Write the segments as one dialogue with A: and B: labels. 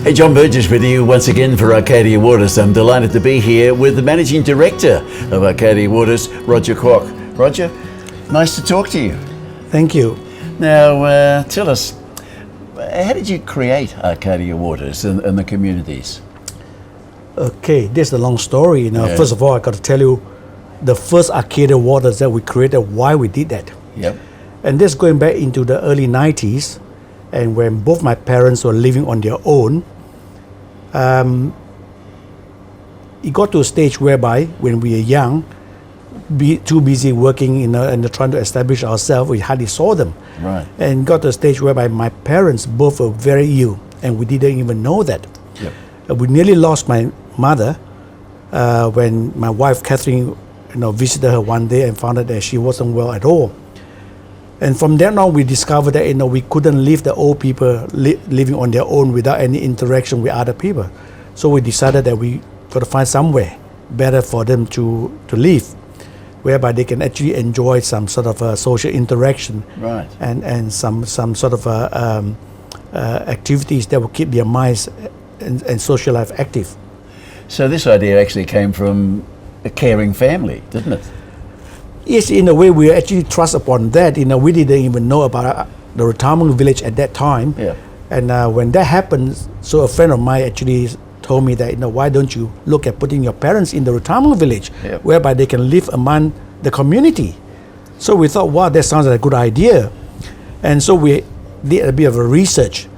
A: Hey, John Burgess with you once again for Arcadia Waters. I'm delighted to be here with the Managing Director of Arcadia Waters, Roger Kwok. Roger, nice to talk to you.
B: Thank you.
A: Now, tell us, how did you create Arcadia Waters and the communities?
B: Okay, this is a long story.
A: Yeah.
B: First of all, I got to tell you the first Arcadia Waters that we created, why we did that.
A: Yep.
B: And this going back into the early 90s, and when both my parents were living on their own, it got to a stage whereby when we were young, too busy working and trying to establish ourselves, we hardly saw them.
A: Right.
B: And got to a stage whereby my parents both were very ill, and we didn't even know that.
A: Yep.
B: We nearly lost my mother when my wife Catherine, visited her one day and found out that she wasn't well at all. And from then on, we discovered that we couldn't leave the old people living on their own without any interaction with other people. So we decided that we got to find somewhere better for them to live, whereby they can actually enjoy some sort of social interaction,
A: Right.
B: and some sort of activities that will keep their minds and social life active.
A: So this idea actually came from a caring family, didn't it?
B: Yes, in a way, we actually trust upon that. We didn't even know about the retirement village at that time.
A: Yeah.
B: And when that happened, so a friend of mine actually told me that, why don't you look at putting your parents in the retirement village,
A: Yeah.
B: whereby they can live among the community. So we thought, wow, that sounds like a good idea. And so we did a bit of a research.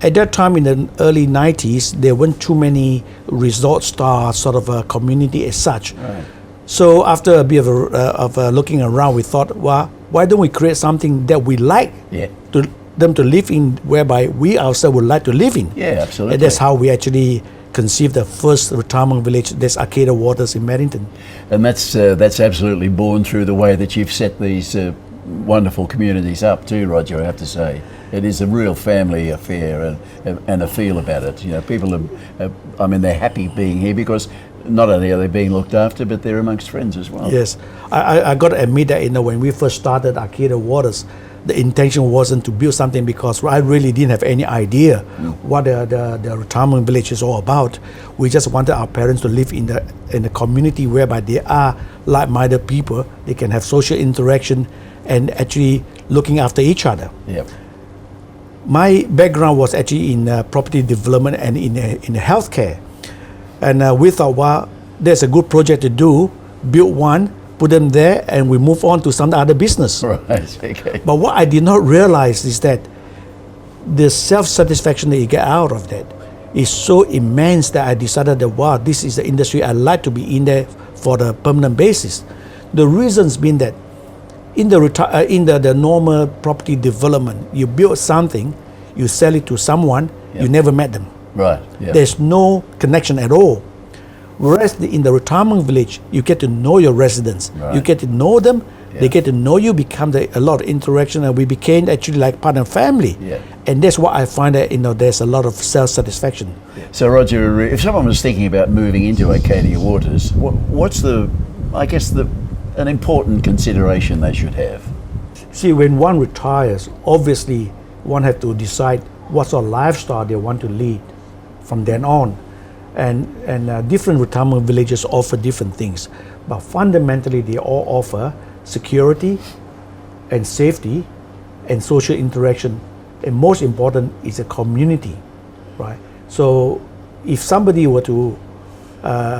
B: At that time in the early 90s, there weren't too many resort style sort of a community as such.
A: Right.
B: So after a bit of looking around, we thought, well, why don't we create something that we like
A: Yeah.
B: them to live in, whereby we ourselves would like to live in.
A: Yeah, absolutely.
B: And that's how we actually conceived the first retirement village, that's Arcadia Waters in Merrington.
A: And that's absolutely born through the way that you've set these wonderful communities up too, Roger, I have to say. It is a real family affair and a feel about it. People they're happy being here because not only are they being looked after, but they're amongst friends as well.
B: Yes, I got to admit that when we first started Arcadia Waters, the intention wasn't to build something because I really didn't have any idea what the retirement village is all about. We just wanted our parents to live in the community whereby they are like-minded people. They can have social interaction and actually looking after each other.
A: Yep.
B: My background was actually in property development and in healthcare. And we thought, well, there's a good project to do, build one, put them there, and we move on to some other business.
A: Right, okay.
B: But what I did not realize is that the self-satisfaction that you get out of that is so immense that I decided that, wow, this is the industry I'd like to be in there for the permanent basis. The reasons being that in the normal property development, you build something, you sell it to someone,
A: Yep.
B: you never met them.
A: Right, yeah.
B: There's no connection at all. Whereas in the retirement village, you get to know your residents.
A: Right.
B: You get to know them.
A: Yeah.
B: They get to know you, become a lot of interaction, and we became actually like part of family.
A: Yeah.
B: And that's what I find that there's a lot of self-satisfaction.
A: So Roger, if someone was thinking about moving into Arcadia Waters, what's an important consideration they should have?
B: See, when one retires, obviously one has to decide what sort of lifestyle they want to lead from then on. And different retirement villages offer different things. But fundamentally, they all offer security and safety and social interaction. And most important is a community, right? So if somebody were to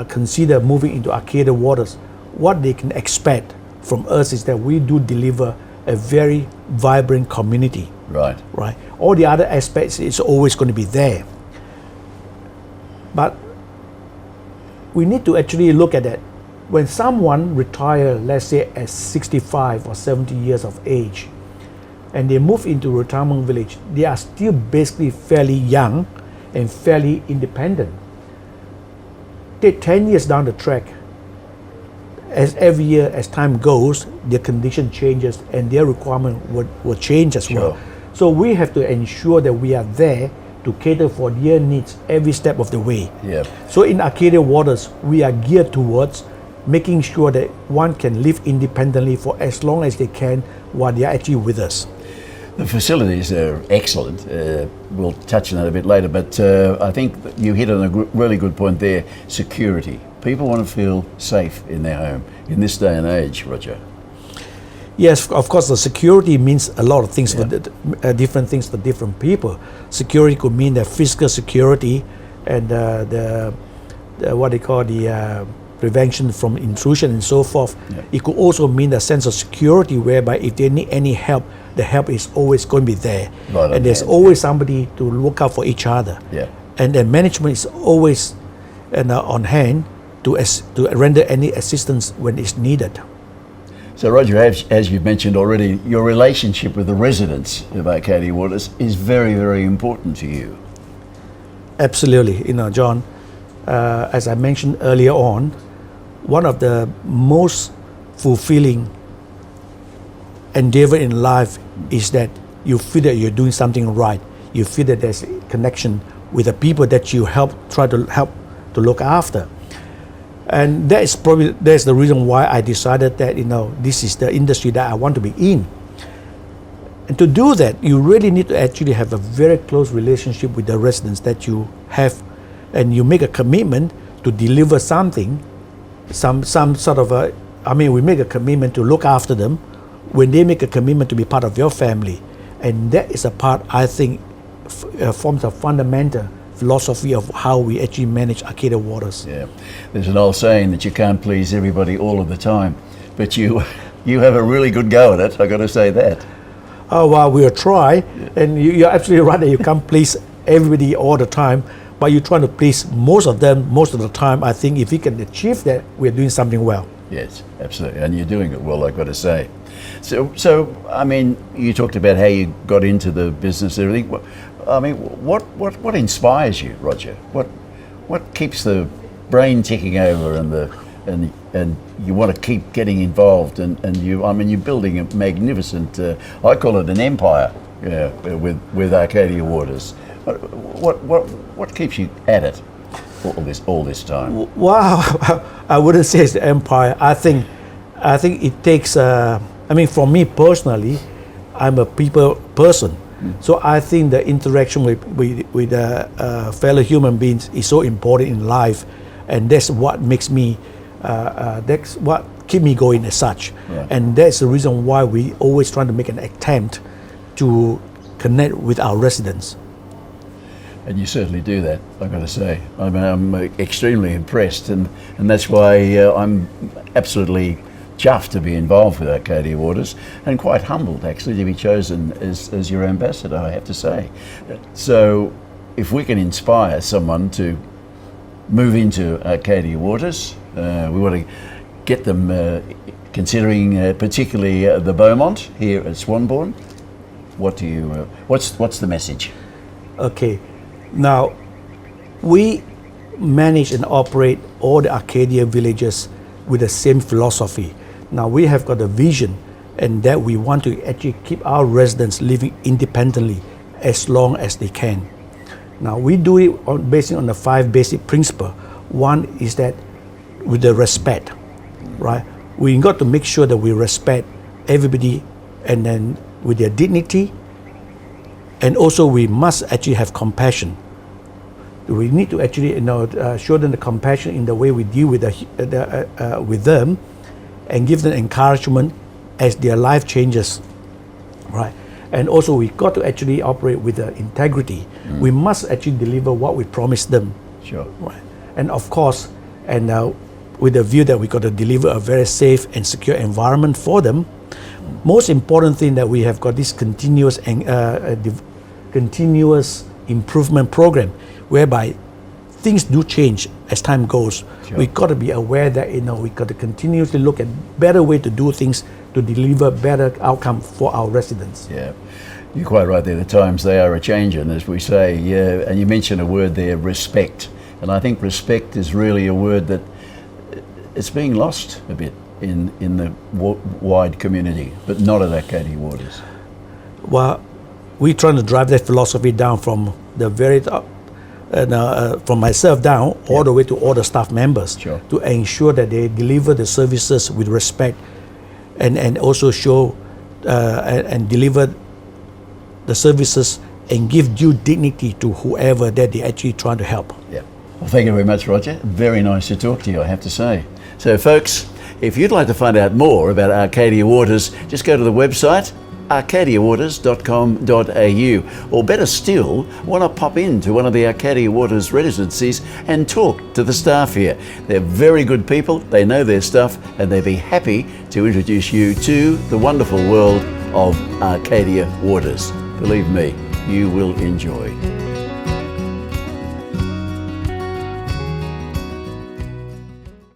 B: consider moving into Arcadia Waters, what they can expect from us is that we do deliver a very vibrant community.
A: Right.
B: Right. All the other aspects is always going to be there. But we need to actually look at that. When someone retires, let's say at 65 or 70 years of age, and they move into retirement village, they are still basically fairly young and fairly independent. Take 10 years down the track, as every year as time goes, their condition changes and their requirement will change as well.
A: Sure.
B: So we have to ensure that we are there to cater for their needs every step of the way.
A: Yeah.
B: So in Arcadia Waters, we are geared towards making sure that one can live independently for as long as they can while they are actually with us.
A: The facilities are excellent. We'll touch on that a bit later, but I think that you hit on a really good point there, security. People want to feel safe in their home in this day and age, Roger.
B: Yes, of course, the security means a lot of things for different things for different people. Security could mean the physical security and the what they call the prevention from intrusion and so forth.
A: Yeah.
B: It could also mean the sense of security whereby if they need any help, the help is always going to be there.
A: Right,
B: and there's always somebody to look out for each other.
A: Yeah.
B: And then management is always on hand to render any assistance when it's needed.
A: So Roger, as you've mentioned already, your relationship with the residents of Arcadia Waters is very, very important to you.
B: Absolutely, John, as I mentioned earlier on, one of the most fulfilling endeavor in life is that you feel that you're doing something right. You feel that there's a connection with the people that you try to help to look after. And that's the reason why I decided that this is the industry that I want to be in. And to do that, you really need to actually have a very close relationship with the residents that you have, and you make a commitment to deliver something, some sort of we make a commitment to look after them when they make a commitment to be part of your family. And that is a part, I think, forms a fundamental philosophy of how we actually manage Arcadia Waters.
A: Yeah, there's an old saying that you can't please everybody all of the time, but you have a really good go at it, I got to say that.
B: Oh, well, we'll try, and you're absolutely right that you can't please everybody all the time, but you're trying to please most of them most of the time. I think if we can achieve that, we're doing something well.
A: Yes, absolutely, and you're doing it well, I've got to say. So I mean, you talked about how you got into the business and everything. I mean, what inspires you, Roger? What keeps the brain ticking over and you want to keep getting involved and you're building a magnificent, I call it an empire, with Arcadia Waters. What keeps you at it all this time?
B: Wow, I wouldn't say it's the empire. I think it takes. For me personally, I'm a people person. So I think the interaction with fellow human beings is so important in life, and that's what makes me, that's what keep me going as such.
A: Yeah.
B: And that's the reason why we always try to make an attempt to connect with our residents.
A: And you certainly do that, I've got to say. I mean, I'm extremely impressed, and that's why I'm absolutely chuffed to be involved with Arcadia Waters, and quite humbled actually to be chosen as your ambassador, I have to say. So if we can inspire someone to move into Arcadia Waters, we want to get them considering particularly the Beaumont here at Swanbourne. What's the message?
B: Okay, now we manage and operate all the Arcadia villages with the same philosophy. Now we have got a vision, and that we want to actually keep our residents living independently as long as they can. Now we do it based on the 5 basic principles. One is that with the respect, right? We got to make sure that we respect everybody, and then with their dignity, and also we must actually have compassion. We need to actually show them the compassion in the way we deal with with them, and give them encouragement as their life changes, right? And also we got to actually operate with the integrity. We must actually deliver what we promised them.
A: Sure.
B: Right. And of course, with the view that we got to deliver a very safe and secure environment for them. Most important thing that we have got this continuous improvement program, whereby things do change as time goes.
A: Sure.
B: We got to be aware that we got to continuously look at better way to do things to deliver better outcome for our residents.
A: Yeah, you're quite right there. The times, they are a changing, as we say. Yeah, and you mentioned a word there, respect. And I think respect is really a word that it's being lost a bit in the wide community, but not at Arcadia Waters.
B: Well, we're trying to drive that philosophy down from the very top, from myself down all the way to all the staff members.
A: Sure.
B: To ensure that they deliver the services with respect, and also show and deliver the services and give due dignity to whoever that they're actually trying to help.
A: Yeah. Well, thank you very much, Roger. Very nice to talk to you, I have to say. So, folks, if you'd like to find out more about Arcadia Waters, just go to the website arcadiawaters.com.au, or better still, want to pop into one of the Arcadia Waters residencies and talk to the staff here. They're very good people, they know their stuff, and they'd be happy to introduce you to the wonderful world of Arcadia Waters. Believe me, you will enjoy.